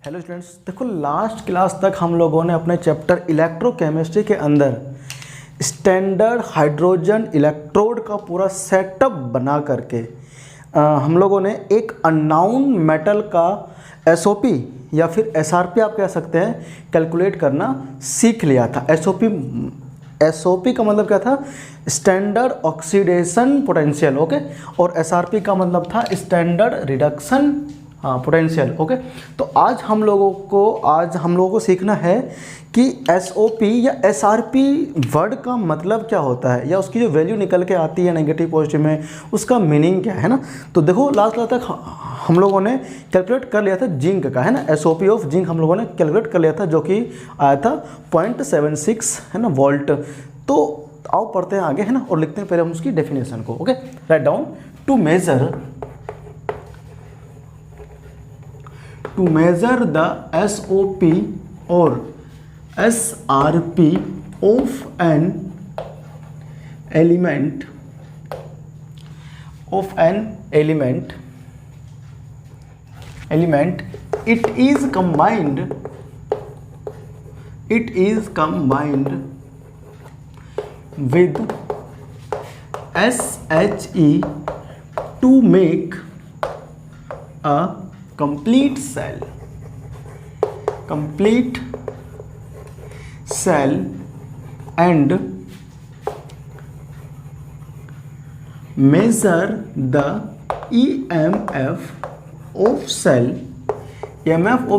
Hello students, देखो last class तक हम लोगों ने अपने चैप्टर इलेक्ट्रोकेमिस्ट्री के अंदर स्टैंडर्ड हाइड्रोजन इलेक्ट्रोड का पूरा सेटअप बना करके हम लोगों ने एक अननोन मेटल का एसओपी या फिर एसआरपी आप कह सकते हैं कैलकुलेट करना सीख लिया था। एसओपी का मतलब क्या था? Standard oxidation potential, okay. और एसआरपी का मतलब था स्टैंडर्ड रिडक्शन पोटेंशियल, ओके। तो आज हम लोगों को सीखना है कि एसओपी या एसआरपी वर्ड का मतलब क्या होता है, या उसकी जो वैल्यू निकल के आती है नेगेटिव पॉजिटिव में, उसका मीनिंग क्या है ना। तो देखो लास्ट क्लास तक हम लोगों ने कैलकुलेट कर लिया था जिंक का, है ना। एसओपी ऑफ जिंक हम लोगों ने कैलकुलेट कर लिया था, जो कि आया था 0.76 है ना वोल्ट। तो आओ पढ़ते हैं आगे, है ना, और लिखते हैं पहले हम उसकी डेफिनेशन को, okay. Write down to measure the SOP or SRP of an element it is combined with SHE to make a complete cell and measure the EMF of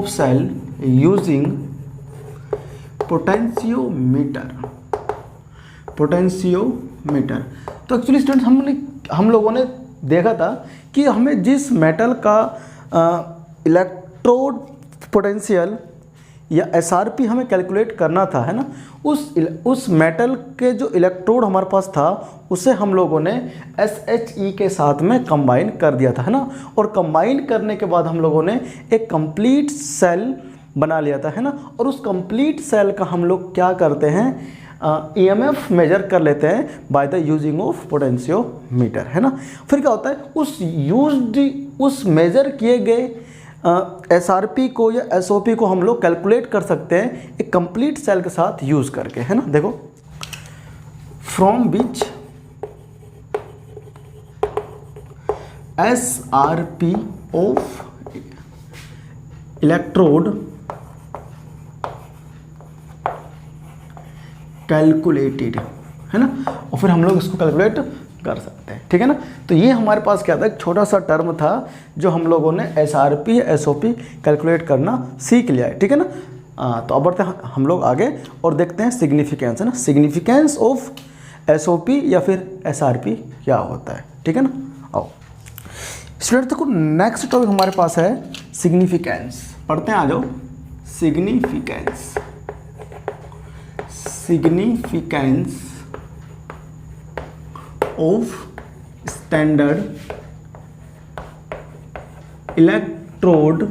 cell using potentiometer. तो actually students हम लोगों ने देखा था कि हमें जिस metal का इलेक्ट्रोड पोटेंशियल या एसआरपी हमें कैलकुलेट करना था, है ना, उस मेटल के जो इलेक्ट्रोड हमारे पास था उसे हम लोगों ने SHE के साथ में कंबाइन कर दिया था, है ना। और कंबाइन करने के बाद हम लोगों ने एक कंप्लीट सेल बना लिया था, है ना। और उस कंप्लीट सेल का हम लोग क्या करते हैं, EMF मेजर कर लेते हैं by the using of potentiometer, है ना। फिर क्या होता है, उस मेजर किए गए एसआरपी को या एसओपी को हम लोग कैलकुलेट कर सकते हैं एक कंप्लीट सेल के साथ यूज करके, है ना। देखो, from which SRP of electrode calculated, है ना। और फिर हम लोग इसको कैलकुलेट कर सकते हैं, ठीक है ना। तो ये हमारे पास क्या था, एक छोटा सा टर्म था जो हम लोगों ने एसआरपी एसओपी कैलकुलेट करना सीख लिया है, ठीक है ना। तो अब बढ़ते हैं हम लोग आगे और देखते हैं सिग्निफिकेंस, है ना। सिग्निफिकेंस ऑफ एसओपी या फिर एसआरपी क्या होता है, ठीक है ना। आओ स्टूडेंट, देखो नेक्स्ट टॉपिक हमारे पास है सिग्निफिकेंस। पढ़ते हैं, आ जाओ। Significance of standard electrode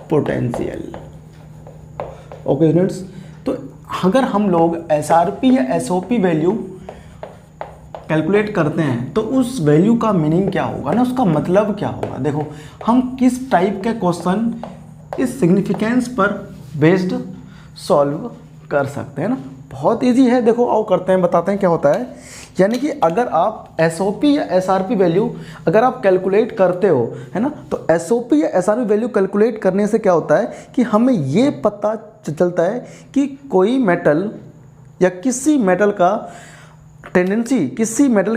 potential, okay students. तो अगर हम लोग एसआरपी या एसओपी वैल्यू कैलकुलेट करते हैं तो उस वैल्यू का मीनिंग क्या होगा ना, उसका मतलब क्या होगा। देखो, हम किस टाइप के क्वेश्चन इस सिग्निफिकेंस पर बेस्ड सॉल्व कर सकते हैं ना। बहुत इजी है, देखो आओ करते हैं, बताते हैं क्या होता है। यानी कि अगर आप एसओपी या एसआरपी वैल्यू अगर आप कैलकुलेट करते हो, है ना, तो एसओपी या एसआरपी वैल्यू कैलकुलेट करने से क्या होता है कि हमें ये पता चलता है कि कोई मेटल या किसी मेटल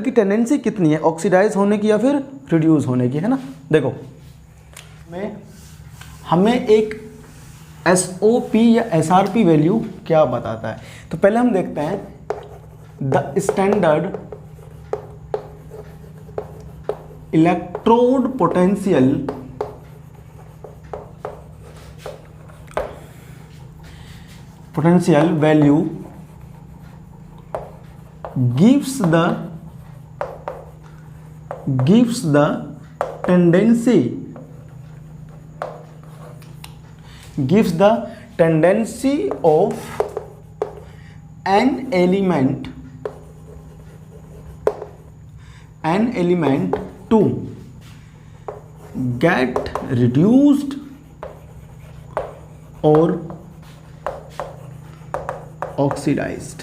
की टेंडेंसी कितनी है, ऑक्सीडाइज होने की या फिर रिड्यूस होने की, है ना। देखो, हमें एक एसओपी या एसआरपी वैल्यू क्या बताता है। तो पहले हम देखते हैं the standard electrode potential value gives the tendency of an element to get reduced और ऑक्सीडाइज्ड।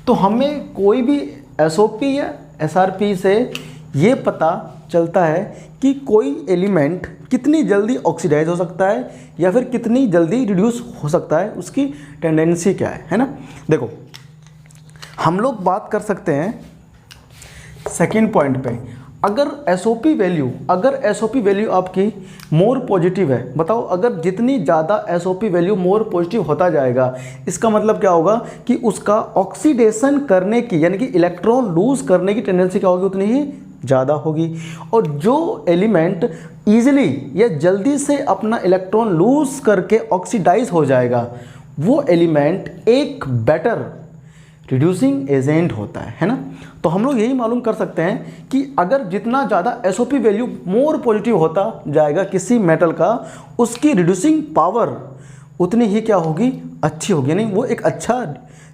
तो हमें कोई भी एसओपी या एसआरपी से ये पता चलता है कि कोई एलिमेंट कितनी जल्दी ऑक्सीडाइज हो सकता है या फिर कितनी जल्दी रिड्यूस हो सकता है, उसकी टेंडेंसी क्या है ना। देखो हम लोग बात कर सकते हैं सेकेंड पॉइंट पे, अगर एसओपी वैल्यू आपकी मोर पॉजिटिव है, बताओ अगर जितनी ज़्यादा एसओपी वैल्यू मोर पॉजिटिव होता जाएगा, इसका मतलब क्या होगा कि उसका ऑक्सीडेशन करने की यानी कि इलेक्ट्रॉन लूज करने की टेंडेंसी क्या होगी, उतनी ही ज़्यादा होगी। और जो एलिमेंट ईजिली या जल्दी से अपना इलेक्ट्रॉन लूज करके ऑक्सीडाइज हो जाएगा, वो एलिमेंट एक बेटर रिड्यूसिंग एजेंट होता है ना। तो हम लोग यही मालूम कर सकते हैं कि अगर जितना ज़्यादा एसओपी वैल्यू मोर पॉजिटिव होता जाएगा किसी मेटल का, उसकी रिड्यूसिंग पावर उतनी ही क्या होगी, अच्छी होगी, यानी वो एक अच्छा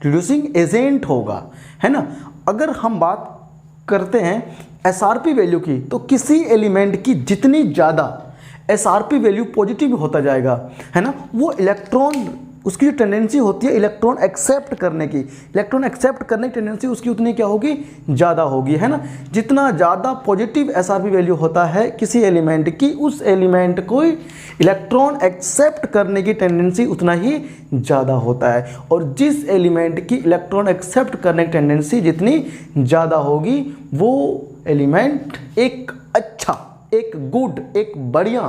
रिड्यूसिंग एजेंट होगा, है ना। अगर हम बात करते हैं एसआरपी वैल्यू की, तो किसी एलिमेंट की जितनी ज़्यादा एसआरपी वैल्यू पॉजिटिव होता जाएगा, है ना, वो इलेक्ट्रॉन, उसकी जो टेंडेंसी होती है इलेक्ट्रॉन एक्सेप्ट करने की टेंडेंसी उसकी उतनी क्या होगी, ज़्यादा होगी, है ना। जितना ज़्यादा पॉजिटिव एसआरपी वैल्यू होता है किसी एलिमेंट की, उस एलिमेंट को इलेक्ट्रॉन एक्सेप्ट करने की टेंडेंसी उतना ही ज़्यादा होता है। और जिस एलिमेंट की इलेक्ट्रॉन एक्सेप्ट करने की टेंडेंसी जितनी ज़्यादा होगी, वो एलिमेंट एक अच्छा, एक गुड, एक बढ़िया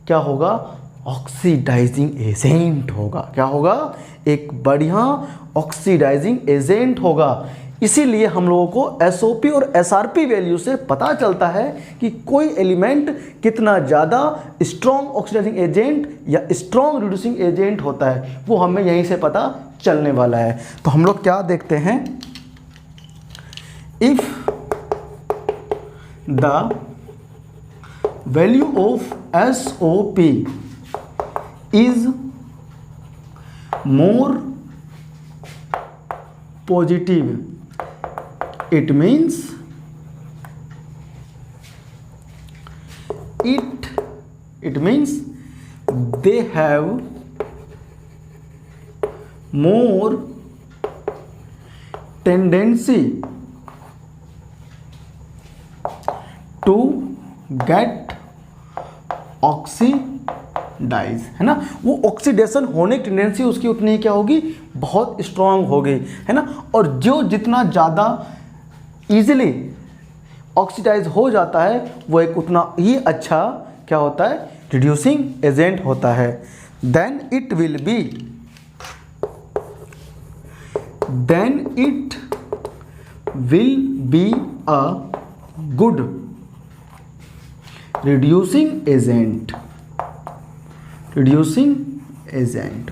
क्या होगा, ऑक्सीडाइजिंग एजेंट होगा। क्या होगा, एक बढ़िया ऑक्सीडाइजिंग एजेंट होगा। इसीलिए हम लोगों को एसओपी और एसआरपी वैल्यू से पता चलता है कि कोई एलिमेंट कितना ज़्यादा स्ट्रॉन्ग ऑक्सीडाइजिंग एजेंट या स्ट्रॉन्ग रिड्यूसिंग एजेंट होता है, वो हमें यहीं से पता चलने वाला है। तो हम लोग क्या देखते हैं, if the value of SOP is more positive, it means they have more tendency to get oxidise, है ना। वो ऑक्सीडेशन होने की टेंडेंसी उसकी उतनी ही क्या होगी, बहुत स्ट्रांग हो गई, है ना। और जो जितना ज़्यादा इजीली ऑक्सीडाइज हो जाता है, वो एक उतना ही अच्छा क्या होता है, रिड्यूसिंग एजेंट होता है। Then it will be a good reducing agent.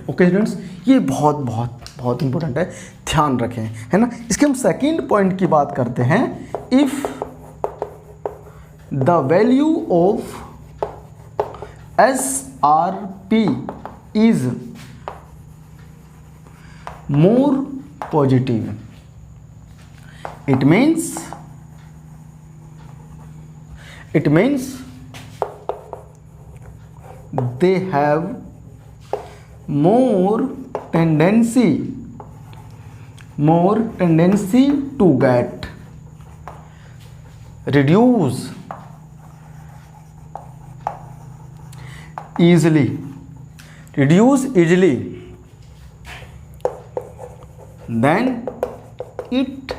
Okay students, ये बहुत इंपॉर्टेंट है, ध्यान रखें, है ना। इसके हम सेकेंड पॉइंट की बात करते हैं, if the value of SRP is more positive, it means they have more tendency to get reduce easily, then it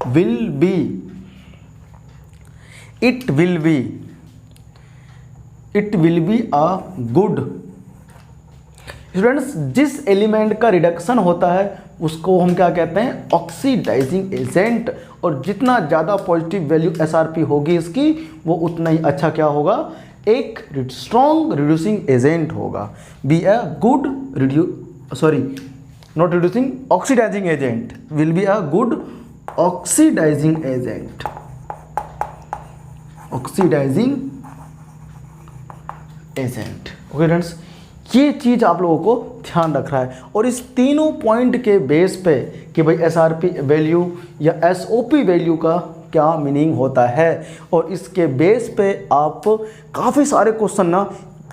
will be a good। Students, जिस एलिमेंट का रिडक्शन होता है उसको हम क्या कहते हैं, ऑक्सीडाइजिंग एजेंट। और जितना ज़्यादा पॉजिटिव वैल्यू एसआरपी होगी इसकी, वो उतना ही अच्छा क्या होगा, एक स्ट्रॉन्ग रिड्यूसिंग एजेंट होगा। Be a good oxidising agent, will be a good oxidising agent. Okay friends, ये चीज़ आप लोगों को ध्यान रख रहा है। और इस तीनों पॉइंट के बेस पे कि भाई एसआरपी वैल्यू या एसओपी वैल्यू का क्या मीनिंग होता है, और इसके बेस पे आप काफ़ी सारे क्वेश्चन ना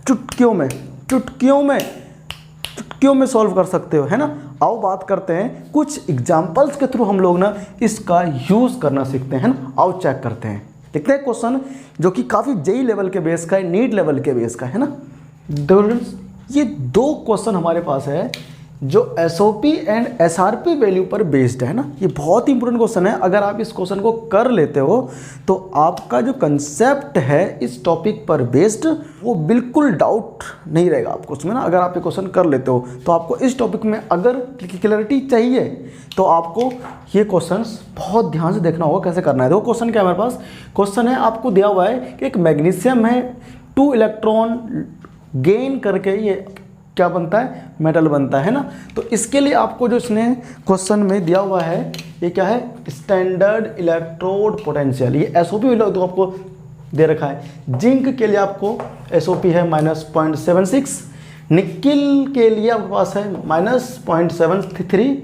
चुटकियों में चुटकियों में सॉल्व कर सकते हो, है ना। आओ बात करते हैं कुछ एग्जाम्पल्स के थ्रू हम लोग ना इसका यूज़ करना सीखते हैं ना। आओ चेक करते हैं, देखते हैं क्वेश्चन जो कि काफ़ी जेई लेवल के बेस का है, नीट लेवल के बेस का है ना। स्टूडेंट्स ये दो क्वेश्चन हमारे पास है जो एसओपी एंड एसआरपी वैल्यू पर बेस्ड है ना। ये बहुत ही इंपॉर्टेंट क्वेश्चन है। अगर आप इस क्वेश्चन को कर लेते हो तो आपका जो कंसेप्ट है इस टॉपिक पर बेस्ड वो बिल्कुल डाउट नहीं रहेगा आपको उसमें ना। अगर आप ये क्वेश्चन कर लेते हो तो आपको इस टॉपिक में अगर क्लैरिटी चाहिए तो आपको ये क्वेश्चंस बहुत ध्यान से देखना होगा कैसे करना है। देखो क्वेश्चन क्या है हमारे पास, क्वेश्चन है आपको दिया हुआ है कि एक मैग्नीशियम है 2 इलेक्ट्रॉन गेन करके ये क्या बनता है, मेटल बनता है ना। तो इसके लिए आपको जो इसने क्वेश्चन में दिया हुआ है ये क्या है, स्टैंडर्ड इलेक्ट्रोड पोटेंशियल। ये एसओपी वैल्यू तो आपको दे रखा है। जिंक के लिए आपको एसओपी है -0.76, निकिल के लिए आपके पास है -0.73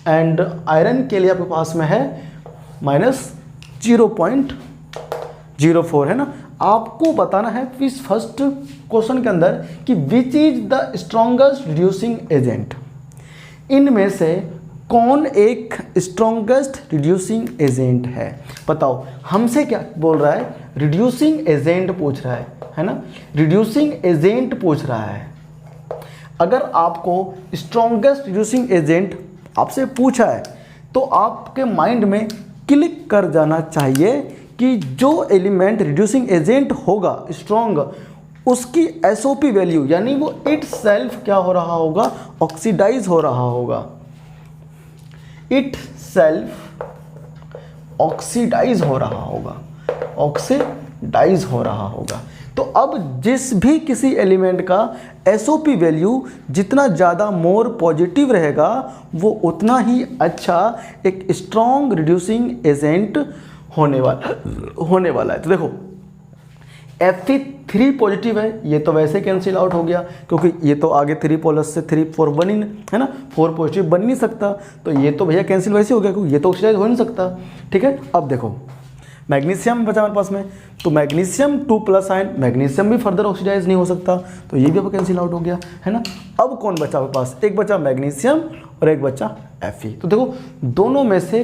एंड आयरन के लिए आपके पास में है -0.04 है ना। आपको बताना है इस फर्स्ट क्वेश्चन के अंदर कि which is the strongest reducing agent. इनमें से कौन एक स्ट्रॉन्गेस्ट रिड्यूसिंग एजेंट है, बताओ। हमसे क्या बोल रहा है, रिड्यूसिंग एजेंट पूछ रहा है ना। रिड्यूसिंग एजेंट पूछ रहा है। अगर आपको स्ट्रॉन्गेस्ट रिड्यूसिंग एजेंट आपसे पूछा है तो आपके माइंड में क्लिक कर जाना चाहिए कि जो एलिमेंट रिड्यूसिंग एजेंट होगा स्ट्रॉन्ग, उसकी एसओपी वैल्यू यानी वो इट सेल्फ क्या हो रहा होगा, ऑक्सीडाइज हो रहा होगा। इट सेल्फ ऑक्सीडाइज हो रहा होगा, ऑक्सीडाइज हो रहा होगा। तो अब जिस भी किसी एलिमेंट का एसओपी वैल्यू जितना ज़्यादा मोर पॉजिटिव रहेगा वो उतना ही अच्छा एक स्ट्रॉन्ग रिड्यूसिंग एजेंट होने वाला है। तो देखो Fe3 पॉजिटिव है, ये तो वैसे कैंसिल आउट हो गया क्योंकि ये तो आगे 3 प्लस से 3 4 बन ही है ना, 4 पॉजिटिव बन नहीं सकता। तो ये तो भैया कैंसिल वैसे हो गया क्योंकि ये तो ऑक्सीडाइज हो नहीं सकता। ठीक है, अब देखो मैग्नीशियम बचा हमारे पास में, तो मैग्नीशियम 2+ आयन, मैग्नीशियम भी फर्दर ऑक्सीडाइज नहीं हो सकता, तो ये भी अब कैंसिल आउट हो गया है ना। अब कौन बचा हमारे पास, एक बचा मैग्नीशियम और एक बचा Fe। तो देखो दोनों में से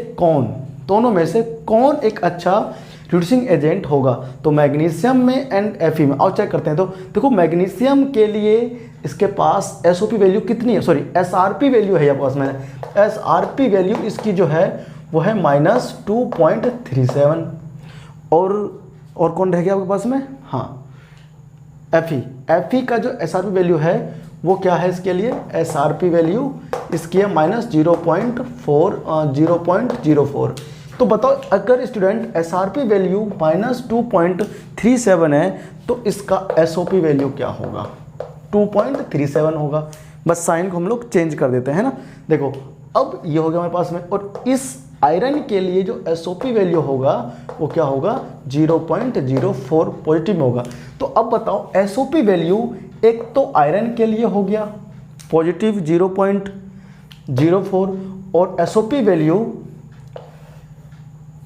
कौन एक अच्छा रिड्यूसिंग एजेंट होगा, तो मैग्नीशियम में एंड Fe में। और चेक करते हैं तो देखो मैग्नीशियम के लिए इसके पास एसओपी वैल्यू कितनी है, सॉरी एसआरपी वैल्यू है आपके पास में। एसआरपी वैल्यू इसकी जो है वो है -2.37 और कौन रह गया आपके पास में, हाँ Fe का जो एसआरपी वैल्यू है वो क्या है इसके लिए, एसआरपी वैल्यू इसकी है -0.04। तो बताओ अगर स्टूडेंट एसआरपी वैल्यू -2.37 है तो इसका एसओपी वैल्यू क्या होगा, 2.37 होगा। बस साइन को हम लोग चेंज कर देते हैं ना। देखो अब ये हो गया हमारे पास में, और इस आयरन के लिए जो एसओपी वैल्यू होगा वो क्या होगा, 0.04 पॉजिटिव होगा। तो अब बताओ एसओपी वैल्यू एक तो आयरन के लिए हो गया पॉजिटिव 0.04 और एसओपी वैल्यू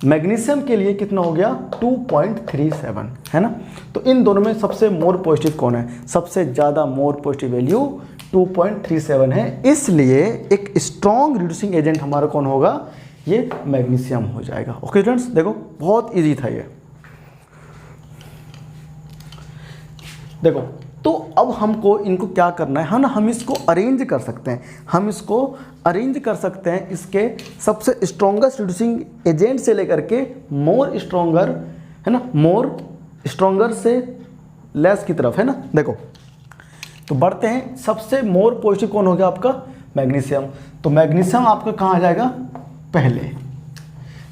मैग्नीशियम के लिए कितना हो गया, 2.37 है ना। तो इन दोनों में सबसे मोर पॉजिटिव कौन है, सबसे ज़्यादा मोर पॉजिटिव वैल्यू 2.37 है, इसलिए एक स्ट्रॉन्ग रिड्यूसिंग एजेंट हमारा कौन होगा, ये मैग्नीशियम हो जाएगा। ओके स्टूडेंट्स, देखो बहुत इजी था ये। देखो तो अब हमको इनको क्या करना है, हम इसको अरेंज कर सकते हैं, इसके सबसे स्ट्रॉन्गेस्ट रिड्यूसिंग एजेंट से लेकर के मोर स्ट्रॉन्गर है ना, मोर स्ट्रॉन्गर से लेस की तरफ है ना। देखो तो बढ़ते हैं, सबसे मोर पॉजिटिव कौन हो गया आपका, मैग्नीशियम। तो मैग्नीशियम आपका कहाँ आ जाएगा, पहले।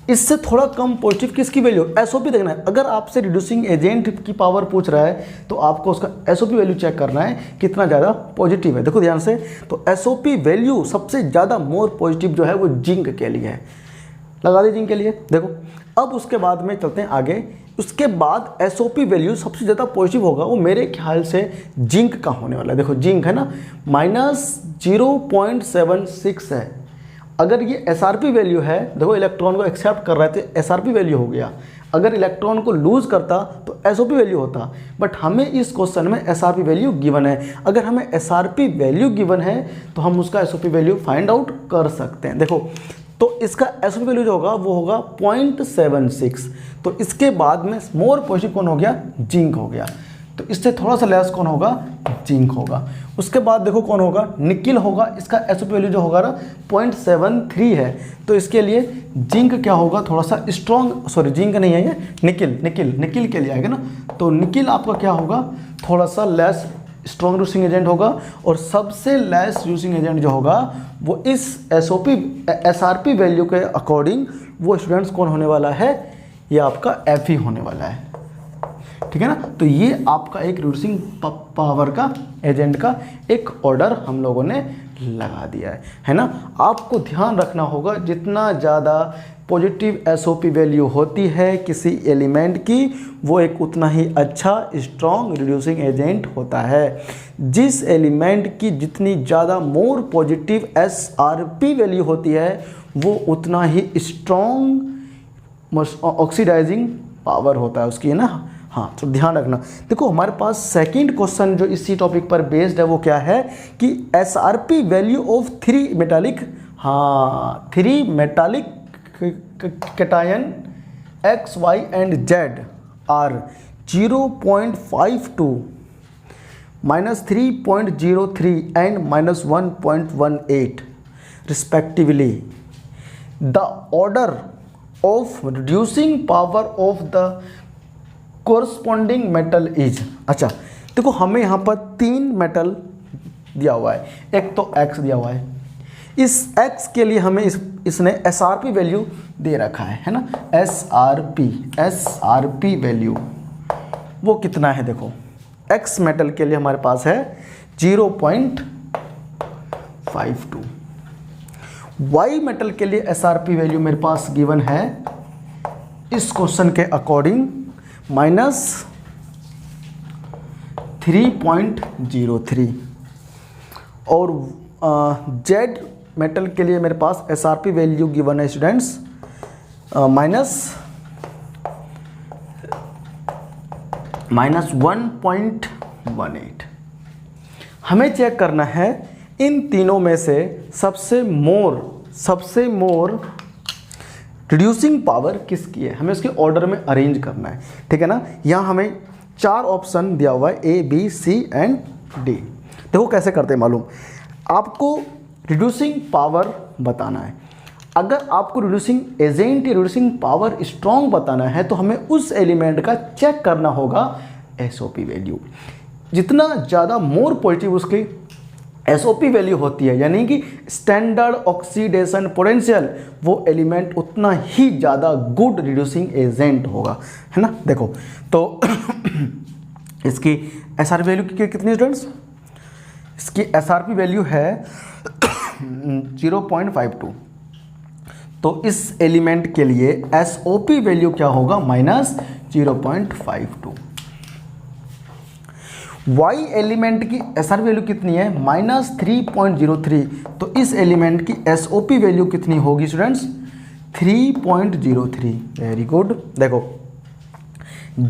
इससे थोड़ा कम पॉजिटिव किसकी वैल्यू, एसओपी देखना है। अगर आपसे रिड्यूसिंग एजेंट की पावर पूछ रहा है तो आपको उसका एसओपी वैल्यू चेक करना है कितना ज़्यादा पॉजिटिव है। देखो ध्यान से, तो एसओपी वैल्यू सबसे ज़्यादा मोर पॉजिटिव जो है वो जिंक के लिए है, लगा दी जिंक के लिए। देखो अब उसके बाद में चलते हैं आगे, उसके बाद एसओपी वैल्यू सबसे ज़्यादा पॉजिटिव होगा वो मेरे ख्याल से जिंक का होने वाला है। देखो जिंक है ना, -0.76 है। अगर ये एसआरपी वैल्यू है, देखो इलेक्ट्रॉन को एक्सेप्ट कर रहा है तो एसआरपी वैल्यू हो गया। अगर इलेक्ट्रॉन को लूज करता तो एसओपी वैल्यू होता, बट हमें इस क्वेश्चन में एसआरपी वैल्यू गिवन है। अगर हमें एसआरपी वैल्यू गिवन है तो हम उसका एसओपी वैल्यू फाइंड आउट कर सकते हैं। देखो तो इसका एसओपी वैल्यू जो होगा वो होगा 0.76। तो इसके बाद में मोर पॉजिटिव कौन हो गया, जिंक हो गया। तो इससे थोड़ा सा लेस कौन होगा, जिंक होगा। उसके बाद देखो कौन होगा, निकिल होगा। इसका एसओपी वैल्यू जो होगा ना 0.73 है। तो इसके लिए जिंक क्या होगा, थोड़ा सा स्ट्रॉन्ग, सॉरी जिंक नहीं है ये, निकिल के लिए आएगा ना। तो निकिल आपका क्या होगा, थोड़ा सा लेस स्ट्रॉन्ग रिड्यूसिंग एजेंट होगा। और सबसे लेस रिड्यूसिंग एजेंट जो होगा वो इस एसआरपी वैल्यू के अकॉर्डिंग वो स्टूडेंट्स कौन होने वाला है, ये आपका Fe होने वाला है, ठीक है ना। तो ये आपका एक रिड्यूसिंग पावर का एजेंट का एक ऑर्डर हम लोगों ने लगा दिया है ना। आपको ध्यान रखना होगा जितना ज़्यादा पॉजिटिव एसओपी वैल्यू होती है किसी एलिमेंट की, वो एक उतना ही अच्छा स्ट्रॉन्ग रिड्यूसिंग एजेंट होता है। जिस एलिमेंट की जितनी ज़्यादा मोर पॉजिटिव एसआरपी वैल्यू होती है वो उतना ही स्ट्रॉन्ग ऑक्सीडाइजिंग पावर होता है उसकी, है ना। हाँ, तो ध्यान रखना। देखो हमारे पास सेकंड क्वेश्चन जो इसी टॉपिक पर बेस्ड है वो क्या है कि एसआरपी वैल्यू ऑफ 3 मेटालिक, हाँ 3 metallic cation X, Y and Z are 0.52, -3.03 and -1.18 respectively. The order of reducing power of the corresponding metal is, अच्छा देखो हमें यहाँ पर 3 मेटल दिया हुआ है, एक तो X दिया हुआ है। इस X के लिए हमें इसने SRP वैल्यू दे रखा है ना। SRP वैल्यू वो कितना है, देखो X मेटल के लिए हमारे पास है 0.52। Y मेटल के लिए SRP वैल्यू मेरे पास गिवन है इस क्वेश्चन के अकॉर्डिंग -3.03 और Z मेटल के लिए मेरे पास SRP वैल्यू गिवन है स्टूडेंट्स -1.18। हमें चेक करना है इन तीनों में से सबसे मोर रिड्यूसिंग पावर किसकी है, हमें उसके ऑर्डर में अरेंज करना है, ठीक है ना। यहाँ हमें 4 ऑप्शन दिया हुआ है A, B, C and D। देखो कैसे करते हैं मालूम, आपको रिड्यूसिंग पावर बताना है। अगर आपको रिड्यूसिंग एजेंट या रिड्यूसिंग पावर स्ट्रॉन्ग बताना है तो हमें उस एलिमेंट का चेक करना होगा SOP वैल्यू। जितना ज़्यादा मोर पॉजिटिव उसकी SOP वैल्यू होती है, यानी कि स्टैंडर्ड ऑक्सीडेशन पोटेंशियल, वो एलिमेंट उतना ही ज़्यादा गुड रिड्यूसिंग एजेंट होगा, है ना। देखो तो इसकी SRP वैल्यू कितनी स्टूडेंट्स, इसकी SRP वैल्यू है 0.52। तो इस एलिमेंट के लिए SOP वैल्यू क्या होगा, -0.52। Y एलिमेंट की SRP वैल्यू कितनी है, -3.03। तो इस एलिमेंट की SOP वैल्यू कितनी होगी स्टूडेंट्स, 3.03। Very good. देखो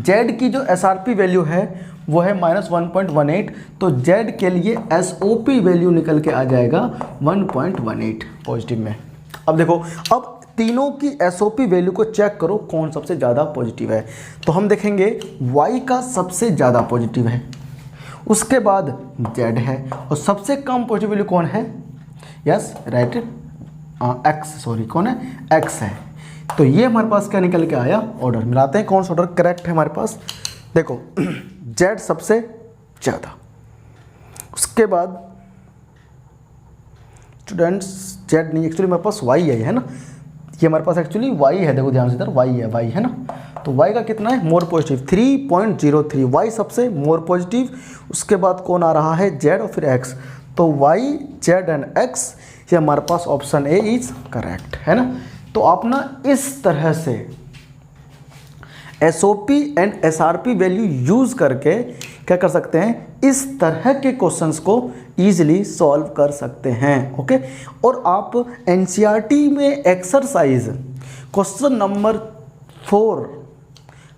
Z की जो SRP वैल्यू है वो है -1.18। तो Z के लिए SOP वैल्यू निकल के आ जाएगा 1.18 पॉजिटिव में। अब देखो, अब तीनों की SOP वैल्यू को चेक करो कौन सबसे ज़्यादा पॉजिटिव है। तो हम देखेंगे Y का सबसे ज़्यादा पॉजिटिव है, उसके बाद Z है, और सबसे कम पॉजिटिव वैल्यू कौन है, यस राइट X, सॉरी कौन है, X है। तो ये हमारे पास क्या निकल के आया, ऑर्डर मिलाते हैं कौन सा ऑर्डर करेक्ट है हमारे पास। देखो Z सबसे ज़्यादा, उसके बाद स्टूडेंट्स Z नहीं, एक्चुअली मेरे पास Y है ना, ये हमारे पास एक्चुअली Y है। देखो ध्यान से इधर Y है ना। तो Y का कितना है, मोर पॉजिटिव 3.03। Y सबसे मोर पॉजिटिव, उसके बाद कौन आ रहा है, Z और फिर X। तो Y, Z एंड X, ये हमारे पास ऑप्शन A इज करेक्ट, है ना। तो आप ना इस तरह से SOP and SRP value use करके क्या कर सकते हैं, इस तरह के क्वेश्चंस को ईजिली सॉल्व कर सकते हैं, ओके। और आप NCERT में एक्सरसाइज क्वेश्चन नंबर 4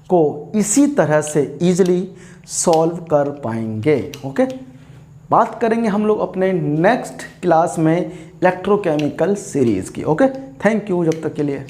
को इसी तरह से ईजिली सॉल्व कर पाएंगे। ओके, बात करेंगे हम लोग अपने नेक्स्ट क्लास में इलेक्ट्रोकेमिकल सीरीज़ की। ओके, थैंक यू जब तक के लिए।